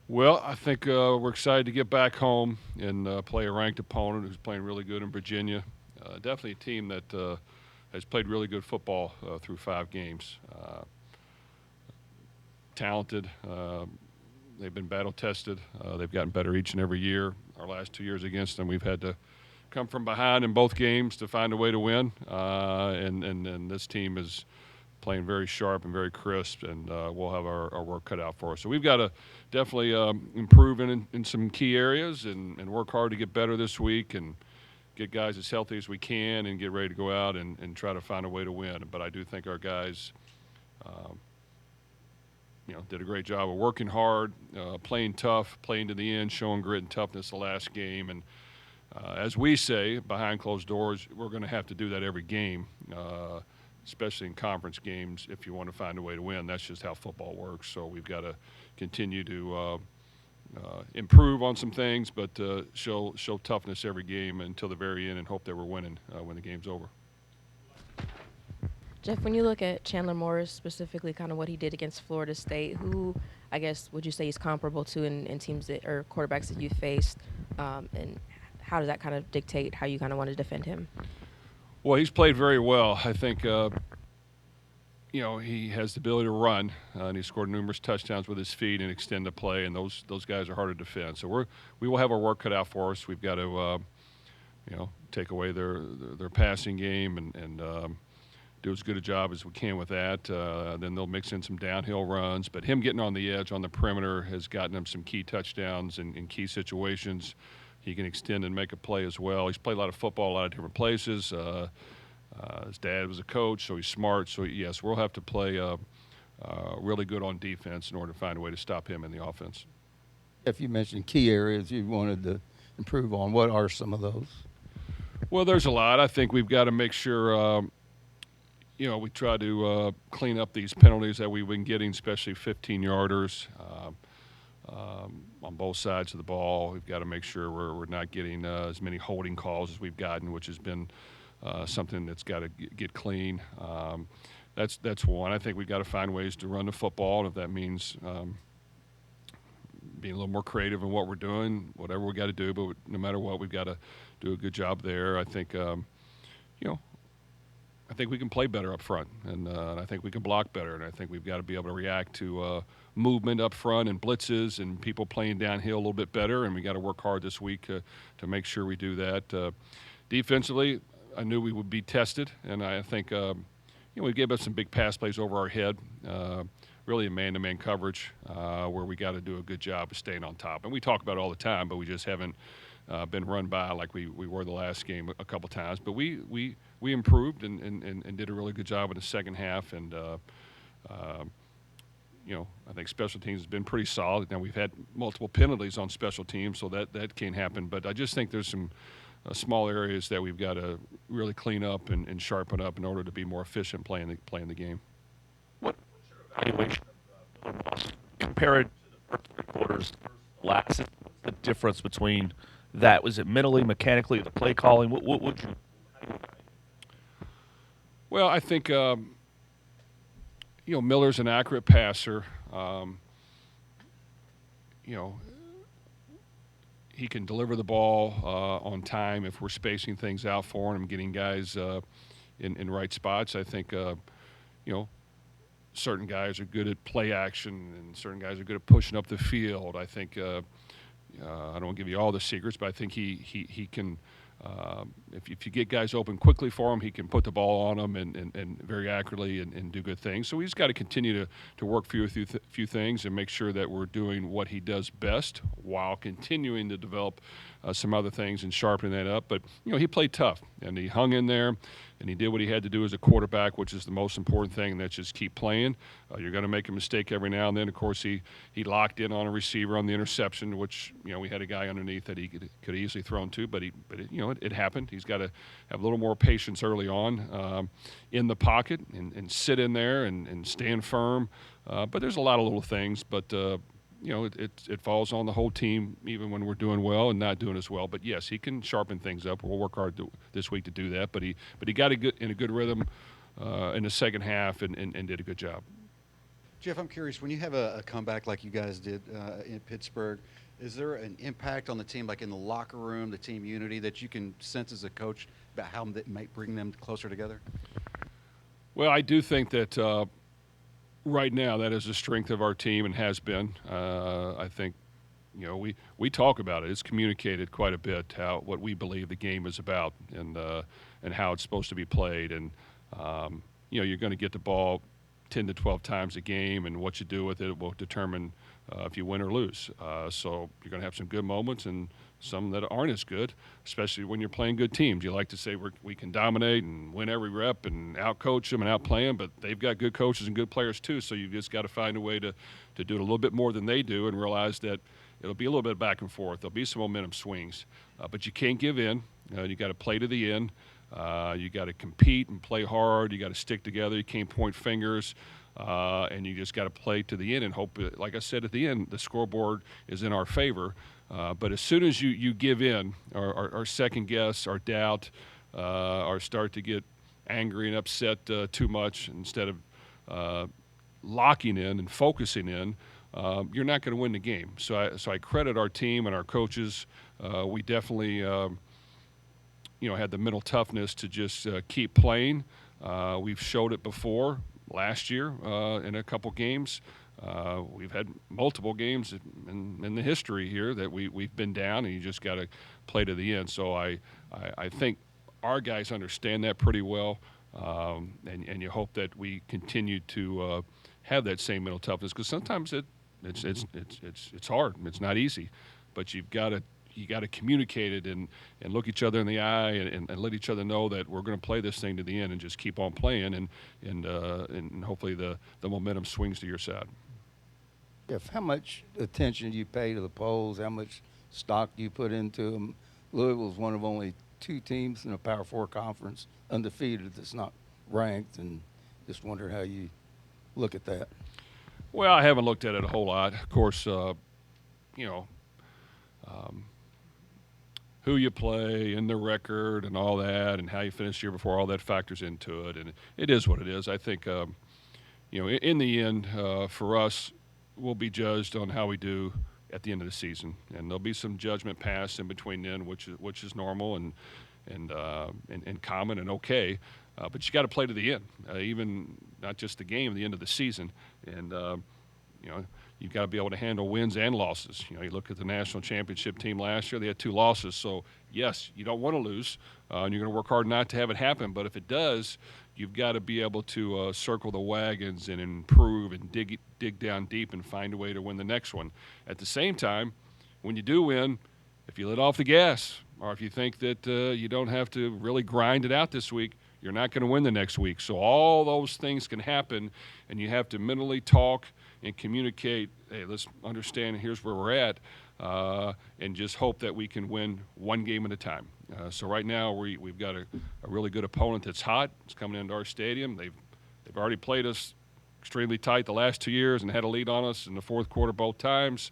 Well, I think we're excited to get back home and play a ranked opponent who's playing really good in Virginia. Definitely a team that has played really good football through 5 games. Talented. They've been battle tested. They've gotten better each and every year. Our last 2 years against them, we've had to come from behind in both games to find a way to win. And this team is playing very sharp and very crisp, and we'll have our work cut out for us. So we've got to definitely improve in some key areas and work hard to get better this week and get guys as healthy as we can and get ready to go out and try to find a way to win. But I do think our guys, um, did a great job of working hard, playing tough, playing to the end, showing grit and toughness the last game. And as we say, behind closed doors, we're going to have to do that every game, especially in conference games if you want to find a way to win. That's just how football works. So we've got to continue to improve on some things, but show toughness every game until the very end and hope that we're winning when the game's over. Jeff, when you look at Chandler Morris specifically, kind of what he did against Florida State, who I guess would you say he's comparable to in teams that or quarterbacks that you faced, and how does that kind of dictate how you kind of want to defend him? Well, he's played very well. I think he has the ability to run, and he scored numerous touchdowns with his feet and extend the play. And those guys are hard to defend. So we will have our work cut out for us. We've got to take away their passing game and do as good a job as we can with that. Then they'll mix in some downhill runs. But him getting on the edge on the perimeter has gotten him some key touchdowns in key situations. He can extend and make a play as well. He's played a lot of football, a lot of different places. His dad was a coach, so he's smart. So, yes, we'll have to play really good on defense in order to find a way to stop him in the offense. If you mentioned key areas you wanted to improve on, what are some of those? Well, there's a lot. I think we've got to make sure, we try to clean up these penalties that we've been getting, especially 15-yarders on both sides of the ball. We've got to make sure we're not getting as many holding calls as we've gotten, which has been something that's got to get clean. That's one. I think we've got to find ways to run the football, and if that means being a little more creative in what we're doing, whatever we got to do. But no matter what, we've got to do a good job there. I think, I think we can play better up front, and I think we can block better, and I think we've got to be able to react to movement up front and blitzes and people playing downhill a little bit better, and we got to work hard this week to make sure we do that. Defensively, I knew we would be tested, and I think we gave up some big pass plays over our head. Really a man-to-man coverage where we got to do a good job of staying on top. And we talk about it all the time, but we just haven't been run by like we were the last game a couple times. But we improved and did a really good job in the second half. And, I think special teams has been pretty solid. Now, we've had multiple penalties on special teams, so that can't happen. But I just think there's some small areas that we've got to really clean up and sharpen up in order to be more efficient playing the game. What's your evaluation of Miller Moss compared to the first 3 quarters versus the last? What's the difference between that? Was it mentally, mechanically, the play calling? What would you? Well, I think Miller's an accurate passer. You know, he can deliver the ball on time if we're spacing things out for him, getting guys in right spots. I think you know certain guys are good at play action, and certain guys are good at pushing up the field. I think I don't want to give you all the secrets, but I think he can. If you get guys open quickly for him, he can put the ball on them and very accurately and do good things. So he's got to continue to work through a few things and make sure that we're doing what he does best while continuing to develop some other things and sharpening that up. But, he played tough, and he hung in there, and he did what he had to do as a quarterback, which is the most important thing, and that's just keep playing. You're going to make a mistake every now and then. Of course, he locked in on a receiver on the interception, which, we had a guy underneath that he could easily thrown to, but it happened. He's got to have a little more patience early on in the pocket and sit in there and stand firm. But there's a lot of little things, but it falls on the whole team, even when we're doing well and not doing as well. But yes, he can sharpen things up. We'll work hard this week to do that. But he got in a good rhythm in the second half and did a good job. Jeff, I'm curious, when you have a comeback like you guys did in Pittsburgh, is there an impact on the team, like in the locker room, the team unity, that you can sense as a coach about how that might bring them closer together? Well, I do think that right now that is the strength of our team and has been. I think we talk about it. It's communicated quite a bit how what we believe the game is about and how it's supposed to be played. And you're going to get the ball 10 to 12 times a game, and what you do with it will determine if you win or lose. So you're going to have some good moments and some that aren't as good, especially when you're playing good teams. You like to say we can dominate and win every rep and outcoach them and outplay them, but they've got good coaches and good players too. So you just got to find a way to do it a little bit more than they do and realize that it'll be a little bit back and forth. There'll be some momentum swings, but you can't give in. You got to play to the end. You got to compete and play hard. You got to stick together. You can't point fingers, and you just got to play to the end and hope. Like I said at the end, the scoreboard is in our favor. But as soon as you give in, or second guess, or doubt, or start to get angry and upset too much instead of locking in and focusing in, you're not going to win the game. So I credit our team and our coaches. We definitely had the mental toughness to just keep playing. We've showed it before last year in a couple games. We've had multiple games in the history here that we've been down, and you just got to play to the end. So I think our guys understand that pretty well, and you hope that we continue to have that same mental toughness, because sometimes it's hard. It's not easy, but you got to communicate it and look each other in the eye and let each other know that we're going to play this thing to the end and just keep on playing, and hopefully the momentum swings to your side. Jeff, how much attention do you pay to the polls? How much stock do you put into them? Louisville's one of only two teams in a Power Four conference undefeated that's not ranked, and just wonder how you look at that. Well, I haven't looked at it a whole lot. Of course, who you play and the record and all that and how you finish the year before, all that factors into it. And it is what it is. I think, in the end, for us, we'll be judged on how we do at the end of the season. And there'll be some judgment passed in between then, which is normal and common and okay. But you got to play to the end, even not just the game, the end of the season. And, you've got to be able to handle wins and losses. You look at the national championship team last year, they had 2 losses. So, yes, you don't want to lose, and you're going to work hard not to have it happen. But if it does, you've got to be able to circle the wagons and improve and dig down deep and find a way to win the next one. At the same time, when you do win, if you let off the gas or if you think that you don't have to really grind it out this week, you're not going to win the next week. So all those things can happen, and you have to mentally talk and communicate, hey, let's understand here's where we're at, and just hope that we can win one game at a time. So right now we've got a really good opponent that's hot. It's coming into our stadium. They've already played us extremely tight the last 2 years and had a lead on us in the fourth quarter both times.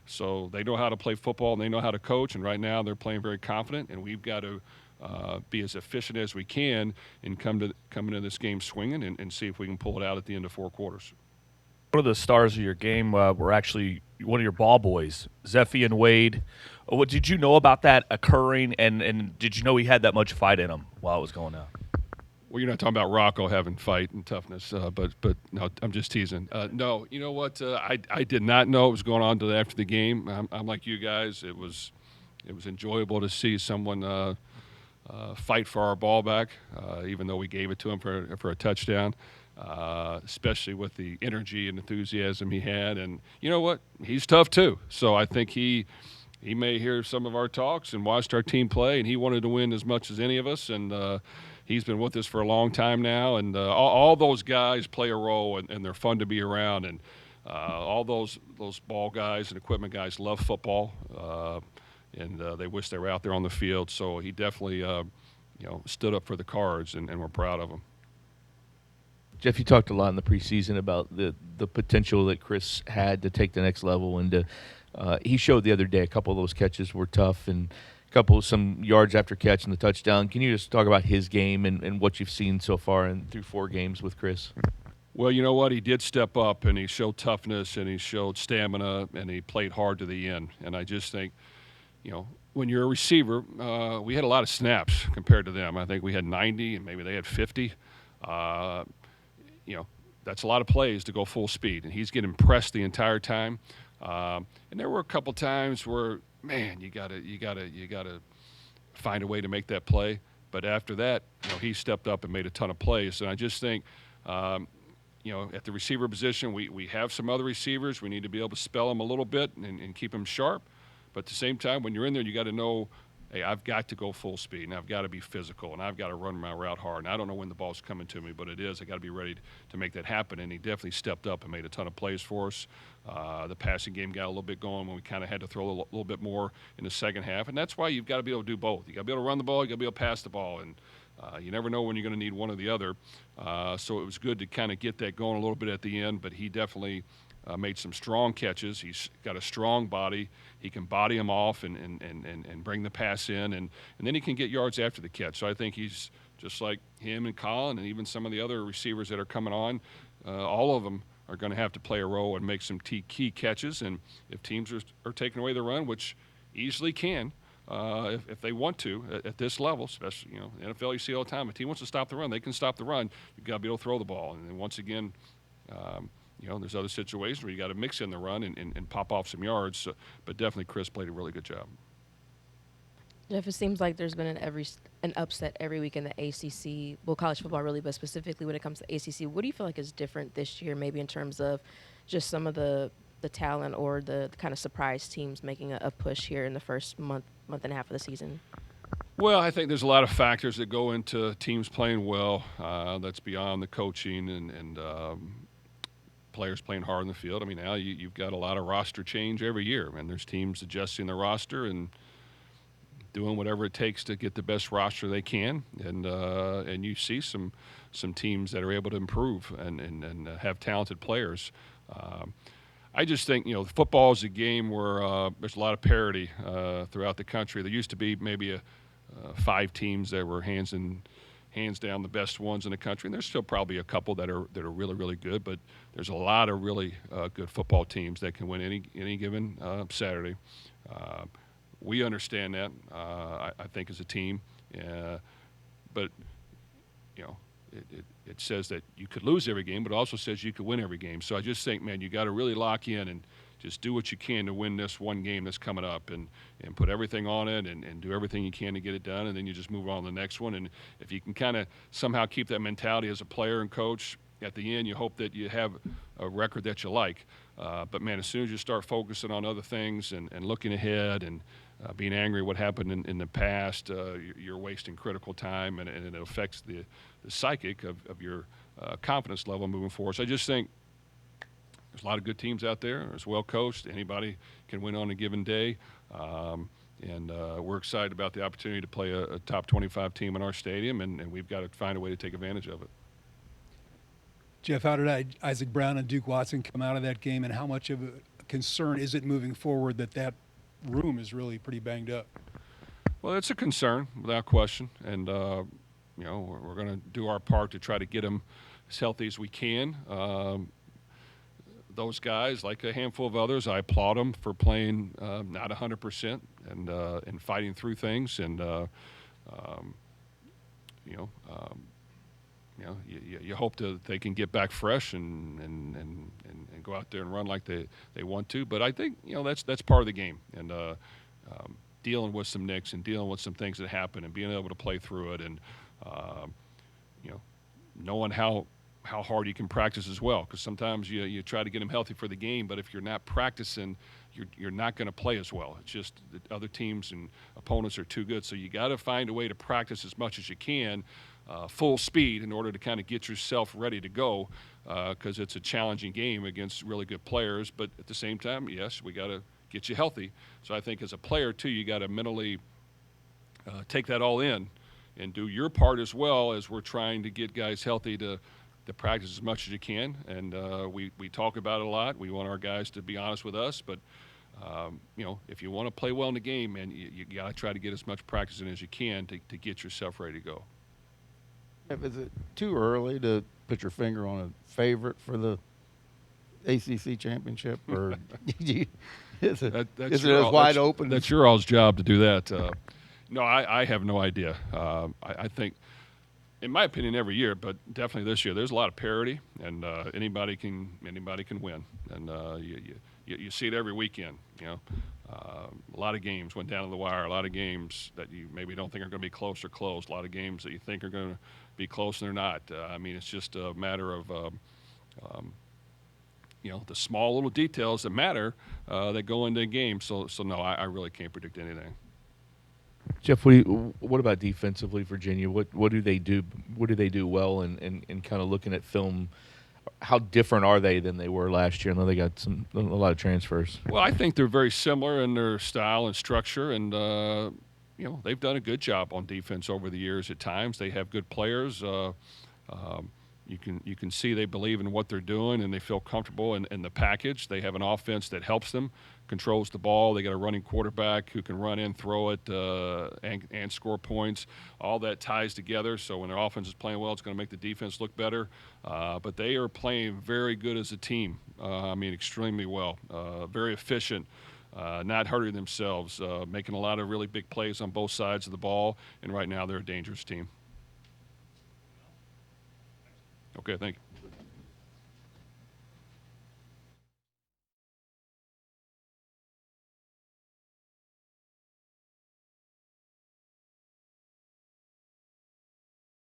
So they know how to play football and they know how to coach, and right now they're playing very confident, and we've got to be as efficient as we can and come into this game swinging and see if we can pull it out at the end of 4 quarters. One of the stars of your game were actually one of your ball boys, Zeffie and Wade. What did you know about that occurring, and did you know he had that much fight in him while it was going on? Well, you're not talking about Rocco having fight and toughness, but no, I'm just teasing. No, you know what? I did not know it was going on until after the game. I'm like you guys. It was enjoyable to see someone fight for our ball back, even though we gave it to him for a touchdown. Especially with the energy and enthusiasm he had. And you know what? He's tough too. So I think he may hear some of our talks and watched our team play, and he wanted to win as much as any of us. And he's been with us for a long time now. And all those guys play a role, and they're fun to be around. And all those ball guys and equipment guys love football, and they wish they were out there on the field. So he definitely stood up for the Cards, and we're proud of him. Jeff, you talked a lot in the preseason about the potential that Chris had to take the next level, and he showed the other day a couple of those catches were tough, and some yards after catch and the touchdown. Can you just talk about his game and what you've seen so far through 4 games with Chris? Well, you know what? He did step up and he showed toughness and he showed stamina and he played hard to the end. And I just think, when you're a receiver, we had a lot of snaps compared to them. I think we had 90 and maybe they had 50. Uh, you know, that's a lot of plays to go full speed, and he's getting pressed the entire time. And there were a couple times where, man, you gotta find a way to make that play. But after that, he stepped up and made a ton of plays. And I just think, um, at the receiver position, we have some other receivers. We need to be able to spell them a little bit and keep them sharp. But at the same time, when you're in there, you got to know, hey, I've got to go full speed, and I've got to be physical, and I've got to run my route hard. And I don't know when the ball's coming to me, but it is. I got to be ready to make that happen. And he definitely stepped up and made a ton of plays for us. The passing game got a little bit going when we kind of had to throw a little bit more in the second half. And that's why you've got to be able to do both. You got to be able to run the ball. You got to be able to pass the ball. And you never know when you're going to need one or the other. So it was good to kind of get that going a little bit at the end. But he definitely made some strong catches. He's got a strong body. He can body him off and bring the pass in, and then he can get yards after the catch. So I think he's just like him and Colin and even some of the other receivers that are coming on. All of them are going to have to play a role and make some key catches. And if teams are taking away the run, which easily can, if they want to at this level, especially the NFL, you see all the time. If a team wants to stop the run, they can stop the run. You've got to be able to throw the ball. And then once again, there's other situations where you got to mix in the run and pop off some yards. So, but definitely, Chris played a really good job. Jeff, it seems like there's been an upset every week in the ACC, well, college football really, but specifically when it comes to ACC. What do you feel like is different this year, maybe in terms of just some of the talent or the kind of surprise teams making a push here in the first month and a half of the season? Well, I think there's a lot of factors that go into teams playing well. That's beyond the coaching and players playing hard in the field. I mean, now you've got a lot of roster change every year, and there's teams adjusting their roster and doing whatever it takes to get the best roster they can, and you see some teams that are able to improve and have talented players. I just think football is a game where there's a lot of parity throughout the country. There used to be maybe 5 teams that were hands down the best ones in the country, and there's still probably a couple that are really really good. But there's a lot of really good football teams that can win any given Saturday. We understand that, I think, as a team, but it says that you could lose every game, but it also says you could win every game. So I just think, man, you got to really lock in and just do what you can to win this one game that's coming up, and put everything on it and do everything you can to get it done, and then you just move on to the next one. And if you can kind of somehow keep that mentality as a player and coach, at the end you hope that you have a record that you like. But, man, as soon as you start focusing on other things and looking ahead and being angry at what happened in the past, you're wasting critical time, and it affects the psychic of your confidence level moving forward. So I just think there's a lot of good teams out there. It's well coached. Anybody can win on a given day. And we're excited about the opportunity to play a top 25 team in our stadium, and we've got to find a way to take advantage of it. Jeff, how did Isaac Brown and Duke Watson come out of that game, and how much of a concern is it moving forward that room is really pretty banged up? Well, it's a concern without question, and we're going to do our part to try to get them as healthy as we can. Those guys, like a handful of others, I applaud them for playing not 100% and fighting through things, and you hope that they can get back fresh and go out there and run like they want to. But I think that's part of the game, and dealing with some nicks and dealing with some things that happen and being able to play through it, and knowing how hard you can practice as well, because sometimes you try to get them healthy for the game, but if you're not practicing, you're not going to play as well. It's just that other teams and opponents are too good, so you got to find a way to practice as much as you can, full speed, in order to kind of get yourself ready to go, because it's a challenging game against really good players. But at the same time, yes, we got to get you healthy. So I think as a player too, you got to mentally take that all in and do your part as well, as we're trying to get guys healthy to practice as much as you can. And we talk about it a lot. We want our guys to be honest with us, but if you want to play well in the game, man, you got to try to get as much practice in as you can to get yourself ready to go. Is it too early to put your finger on a favorite for the ACC championship, or is it, That's is it your as wide that's, open? That's your all's job to do that. No, I have no idea. I think, in my opinion, every year, but definitely this year, there's a lot of parity, and anybody can win, and you see it every weekend. A lot of games went down to the wire. A lot of games that you maybe don't think are going to be close or close. A lot of games that you think are going to be close and they're not. I mean, it's just a matter of the small little details that matter that go into a game. So no, I really can't predict anything. Jeff, what about defensively, Virginia? What do they do? What do they do well? And kind of looking at film, how different are they than they were last year? I know they got a lot of transfers. Well, I think they're very similar in their style and structure, and they've done a good job on defense over the years. At times, they have good players. Um, you can see they believe in what they're doing and they feel comfortable in the package. They have an offense that helps them, controls the ball. They got a running quarterback who can run in, throw it, and score points. All that ties together. So when their offense is playing well, it's going to make the defense look better. But they are playing very good as a team. Extremely well. Very efficient. Not hurting themselves, making a lot of really big plays on both sides of the ball. And right now, they're a dangerous team. Okay, thank you.